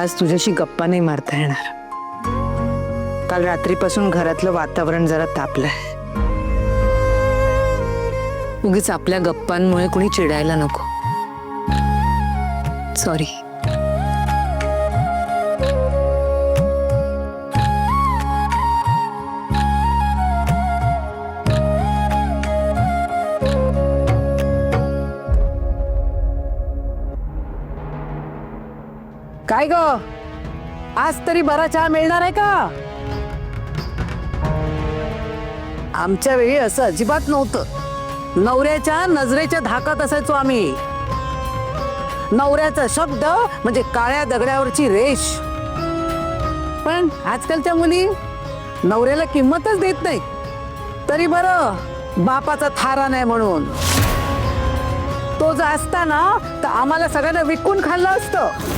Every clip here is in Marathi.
आज तुझ्याशी गप्पा नाही मारता येणार। काल रात्रीपासून घरातलं वातावरण जरा तापलंय। उगीच आपल्या गप्पांमुळे कुणी चिडायला नको। सॉरी। काय ग, आज तरी बरा चहा मिळणार आहे का? आमच्या वेळी असं अजिबात नव्हतं। नवऱ्याच्या नजरेच्या धाकात असायचो आम्ही। नवऱ्याचा शब्द म्हणजे काळ्या दगडावरची रेष। पण आजकालच्या मुली नवऱ्याला किंमतच देत नाही। तरी बरं बापाचा थारा नाही म्हणून। तो जर असता ना तर आम्हाला सगळ्यांना विकून खाल्लं असतं।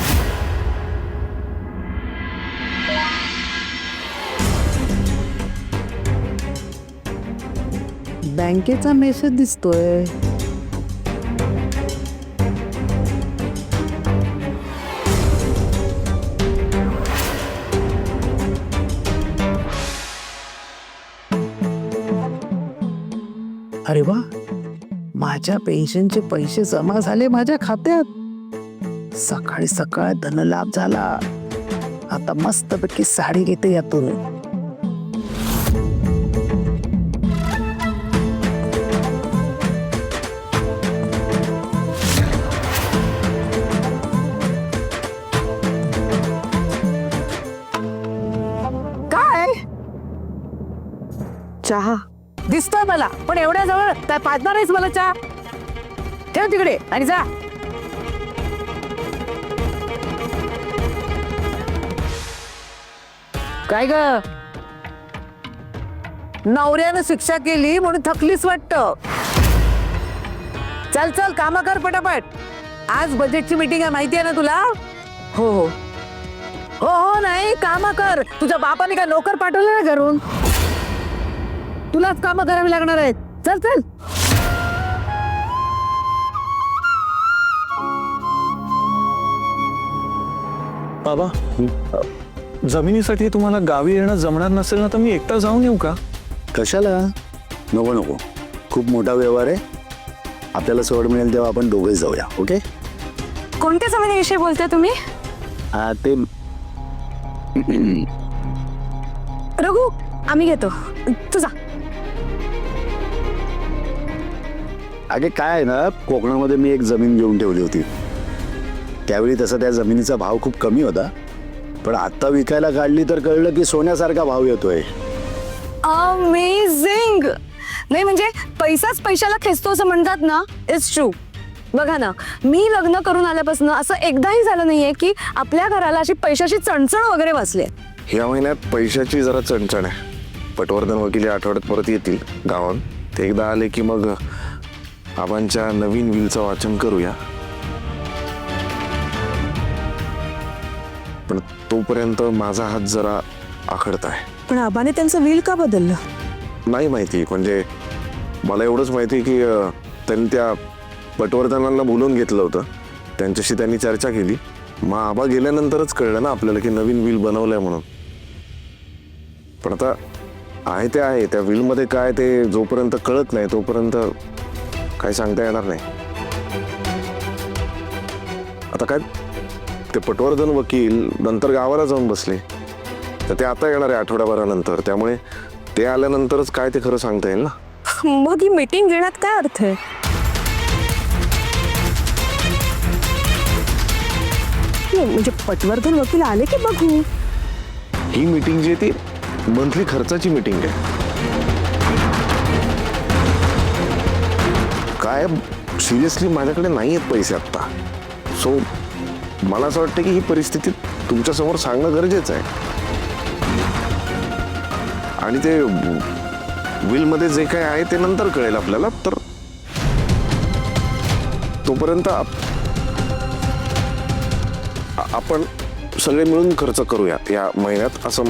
बँकेचा मेसेज दिसतोय। अरे वा, माझ्या पेन्शनचे पैसे जमा झाले माझ्या खात्यात। सकाळी सकाळ धनलाभ झाला। आता मस्तपैकी साडी घेते यातून। चहा दिसतोय मला, पण एवढ्या जवळ काय पाजणार आहेस मला चहा? ठेव तिकडे आणि जा। काय ग, नवऱ्यानं शिक्षा केली म्हणून थकलीस वाटतं। चल चल काम कर पटापट। आज बजेटची मीटिंग आहे माहिती आहे ना तुला? हो हो हो हो नाही, काम कर। तुझ्या बापाने काय नोकर पाठवलं ना घरून? तुलाच कामं करावी लागणार आहेत। चल चल। बाबा, जमिनीसाठी तुम्हाला गावी येणं जमणार नसेल ना तर मी एकटा जाऊन येऊ का? कशाला? नको नको, खूप मोठा व्यवहार आहे। आपल्याला सवड मिळेल तेव्हा आपण दोघे जाऊया। ओके? कोणत्या जमिनीविषयी बोलताय तुम्ही? हा ते रघु, आम्ही घेतो, तू जा। अगे काय आहे ना, कोकणामध्ये मी एक जमीन घेऊन ठेवली होती। त्यावेळी तसा त्या जमिनीचा भाव खूप कमी होता, पण आता विकायला काढली तर कळलं की सोन्यासारखा भाव येतोय। अमेझिंग। नाही म्हणजे पैसाच पैशाला खेचतो असं म्हणतात ना, इट्स ट्रू। बघा ना, मी लग्न करून आल्यापासून असं एकदाही झालं नाहीये की आपल्या घराला अशी पैशाची चणचण वगैरे बसली। ह्या महिन्यात पैशाची जरा चणचण आहे। पटवर्धन वकील या आठवड्यात परत येतील गावात। ते एकदा आले की मग आबांच्या नवीन विलचं वाचन करूया। पण तोपर्यंत माझा हात जरा आखडत आहे। पण आबाने त्यांचं विल का बदललं? नाही माहिती, म्हणजे मला एवढंच माहिती की त्यांनी त्या पटवर्धनांना बोलवून घेतलं होतं। त्यांच्याशी त्यांनी चर्चा केली। मग आबा गेल्यानंतरच कळलं ना आपल्याला की नवीन विल बनवलंय म्हणून। पण आता आहे ते आहे, त्या विलमध्ये काय ते जोपर्यंत कळत नाही तोपर्यंत काही सांगता येणार नाही। आता काय ते पटवर्धन वकील नंतर गावाला जाऊन बसले, तर ते आता येणार आहे आठवड्याभरानंतर। त्यामुळे ते आल्यानंतरच काय ते खरं सांगता येईल ना। मग ही मीटिंग घेण्यात काय अर्थ आहे? म्हणजे पटवर्धन वकील आले की बघू। ही मीटिंग जी आहे ती मंथली खर्चाची मीटिंग आहे। काय सिरियसली माझ्याकडे नाही आहेत पैसे आत्ता। सो मला असं वाटतं की ही परिस्थिती तुमच्या समोर सांगणं गरजेचं आहे। आणि ते विल मध्ये जे काय आहे ते नंतर कळेल आपल्याला। तर तोपर्यंत आपण सगळे मिळून खर्च करूया या महिन्यात, असं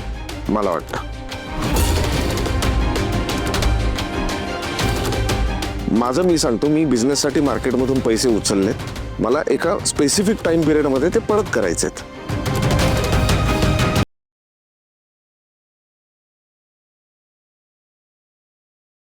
मला वाटतं। माझं मी सांगतो, मी बिझनेससाठी मार्केटमधून पैसे उचललेत। मला एका स्पेसिफिक टाइम पिरियडमध्ये ते परत करायचे आहेत।